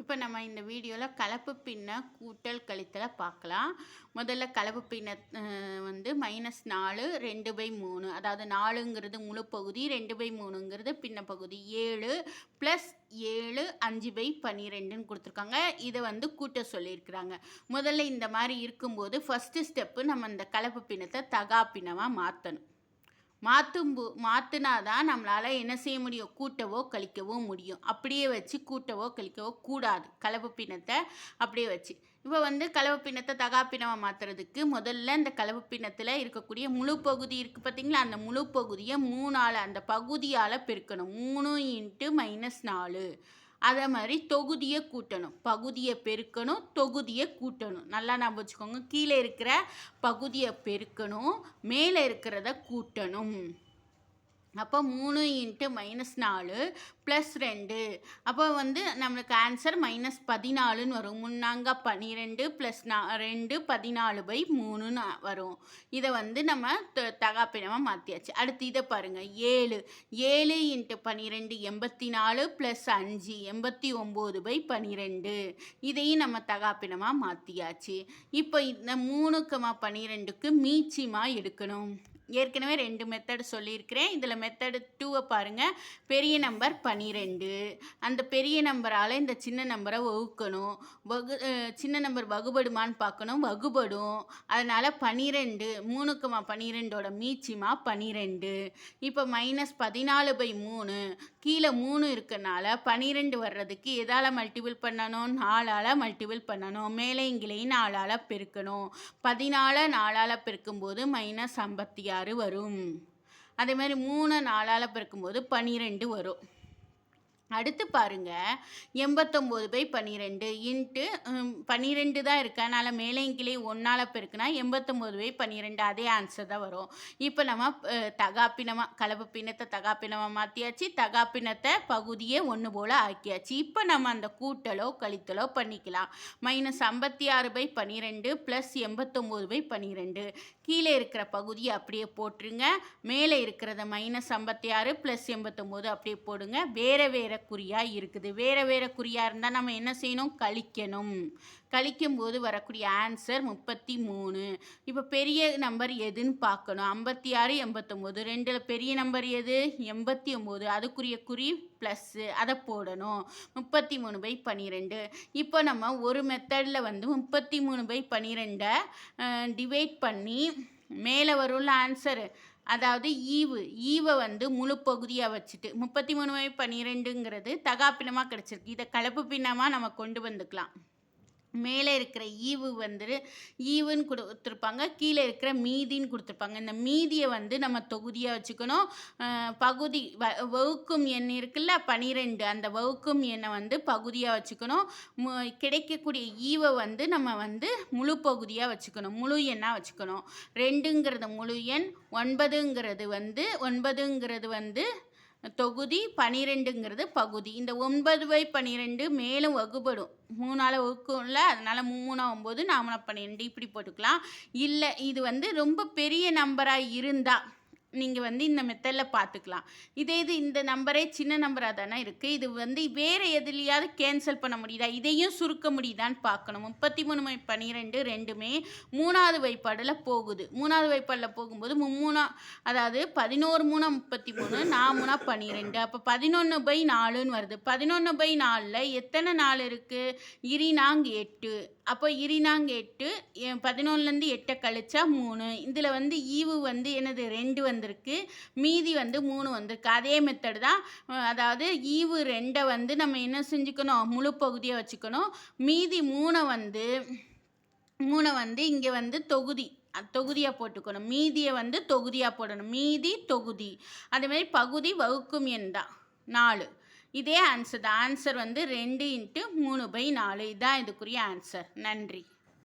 இப்போ நம்ம இந்த வீடியோவில் கலப்பு பின்ன கூட்டல் கழித்தலை பார்க்கலாம். முதல்ல கலப்பு பின்ன -4 2/3, அதாவது 4ங்கிறது முழு பகுதி, 2/3ங்கிறது பின்ன பகுதி, 7 + 7 5/12ன்னு கொடுத்துருக்காங்க. இதை கூட்ட சொல்லியிருக்கிறாங்க. முதல்ல இந்த மாதிரி இருக்கும்போது ஃபஸ்ட்டு ஸ்டெப்பு நம்ம இந்த கலப்பு பின்னத்தை தகா பின்னமாக மாற்றணும். மாற்றினாதான் நம்மளால் என்ன செய்ய முடியும், கூட்டவோ கழிக்கவோ முடியும். அப்படியே வச்சு கூட்டவோ கழிக்கவோ கூடாது. கலப்பு பின்னத்தை அப்படியே வச்சு இப்போ கலப்பு பின்னத்தை தகா பின்னமாக மாற்றுறதுக்கு முதல்ல இந்த கலப்பு பின்னத்தில் இருக்கக்கூடிய முழு பகுதி இருக்குது பார்த்தீங்களா, அந்த முழு பகுதியை 3ஆல் அந்த பகுதியால் பெருக்கணும். 3 × -4. அதே மாதிரி தொகுதியை கூட்டணும். பகுதியை பெருக்கணும், தொகுதியை கூட்டணும். நல்லா ஞாபகம் வச்சுக்கோங்க. கீழே இருக்கிற பகுதியை பெருக்கணும், மேலே இருக்கிறத கூட்டணும். அப்போ 3 × -4 + 2. அப்போ நம்மளுக்கு ஆன்சர் -14ன்னு வரும். 3 12 + 2 14/3ன்னு வரும். இதை நம்ம தகா பின்னமாக மாற்றியாச்சு. அடுத்து இதை பாருங்கள். 7 × 12 84 + 5 89/12. இதையும் நம்ம தகா பின்னமாக மாற்றியாச்சு. இப்போ இந்த 3,12க்கு மீச்சிமாக எடுக்கணும். ஏற்கனவே 2 மெத்தட் சொல்லியிருக்கிறேன். இதில் மெத்தடு 2 பாருங்கள். பெரிய நம்பர் 12, அந்த பெரிய நம்பரால் இந்த சின்ன நம்பரை வகுக்கணும். சின்ன நம்பர் வகுபடுமான்னு பார்க்கணும். வகுபடும். அதனால் 12, 3,12ஓட மீச்சிமா 12. இப்போ -14/3, கீழே 3 இருக்கனால 12 வர்றதுக்கு எதால் மல்டிபிள் பண்ணணும், 4ஆல் மல்டிபிள் பண்ணணும். மேலே இங்கிலையும் 4ஆல் பெருக்கணும். 14 4ஆல் பெருக்கும்போது -56 வரும். அதே மாதிரி 3 4ஆல் பெருக்கும்போது 12 வரும். அடுத்து பாருங்க, 89/12 இன்ட்டு 12 தான் இருக்கு. அதனால் மேலே கீழே 1ஆல் பெருக்குனா 89/12 அதே ஆன்சர் தான் வரும். இப்போ நம்ம தகாப்பினமாக கலப்பு பின்னத்தை தகாப்பினமாக மாற்றியாச்சு. தகாப்பினத்தை பகுதியே ஒன்று போல் ஆக்கியாச்சு. இப்போ நம்ம அந்த கூட்டலோ கழித்தலோ பண்ணிக்கலாம். -56/12 + 89/12. கீழே இருக்கிற பகுதியை அப்படியே போட்டுருங்க. மேலே இருக்கிறத -56 + 89 அப்படியே போடுங்க. வேறு வேறு குறியாக இருக்குது. வேறு வேறு குறியாக இருந்தால் நம்ம என்ன செய்யணும், கழிக்கணும். கழிக்கும்போது வரக்கூடிய ஆன்சர் 33. இப்போ பெரிய நம்பர் எதுன்னு பார்க்கணும். 56 89, ரெண்டில் பெரிய நம்பர் எது, 89. அதுக்குரிய குறி ப்ளஸ்ஸு, அதை போடணும். 33/12. இப்போ நம்ம ஒரு மெத்தடில் 33/12 டிவைட் பண்ணி மேலே வரும்ல ஆன்சரு, அதாவது ஈவை முழு பகுதியாக வச்சுட்டு 33/12ங்கிறது தகா பின்னமாக கிடச்சிருக்கு. இதை கலப்பு பின்னமாக நம்ம கொண்டு வந்துக்கலாம். மேலே இருக்கிற ஈவுன்னு கொடுத்துருப்பாங்க, கீழே இருக்கிற மீதின்னு கொடுத்துருப்பாங்க. இந்த மீதியை நம்ம தொகுதியாக வச்சுக்கணும். பகுதி வகுக்கும் எண் இருக்குல்ல 12, அந்த வகுக்கும் எண்ணை பகுதியாக வச்சுக்கணும். கிடைக்கக்கூடிய ஈவை நம்ம முழு பகுதியாக வச்சுக்கணும், முழு எண்ணாக வச்சுக்கணும். 2ங்கிறது முழு எண், 9ங்கிறது தொகுதி, 12ங்கிறது பகுதி. இந்த 9/12 மேலும் வகுபடும். 3ஆல் வகுக்கும்ல, அதனால் 3 9 4 12 இப்படி போட்டுக்கலாம். இல்லை இது ரொம்ப பெரிய நம்பராக இருந்தால் நீங்கள் இந்த மெத்தடில் பார்த்துக்கலாம். இது இந்த நம்பரே சின்ன நம்பராக தானே இருக்குது. இது வேறு எதுலையாவது கேன்சல் பண்ண முடியுதா, இதையும் சுருக்க முடியுதான்னு பார்க்கணும். 33/12 ரெண்டுமே 3ஆவது வைப்பாடில் போகுது. 3ஆவது வைப்பாடில் போகும்போது அதாவது 11 3 33, 4 12. அப்போ 11/4ன்னு வருது. 11/4ல் எத்தனை 4 இருக்குது, 8. அப்போ 8, 11லேருந்து 8 கழிச்சா 3. இதில் ஈவு என்னது 2 வந்திருக்கு, மீதி 3 வந்திருக்கு. அதே மெத்தடு தான். அதாவது ஈவு 2 நம்ம என்ன செஞ்சுக்கணும், முழு பகுதியாக வச்சுக்கணும். மீதி 3 இங்கே தொகுதியாக போட்டுக்கணும். மீதியை தொகுதியாக போடணும். மீதி தொகுதி. அதேமாதிரி பகுதி வகுக்கும் எண் தான் 4. இதே ஆன்சர் தான். ஆன்சர் 2 × 3/4. இதுதான் இதுக்குரிய ஆன்சர். நன்றி.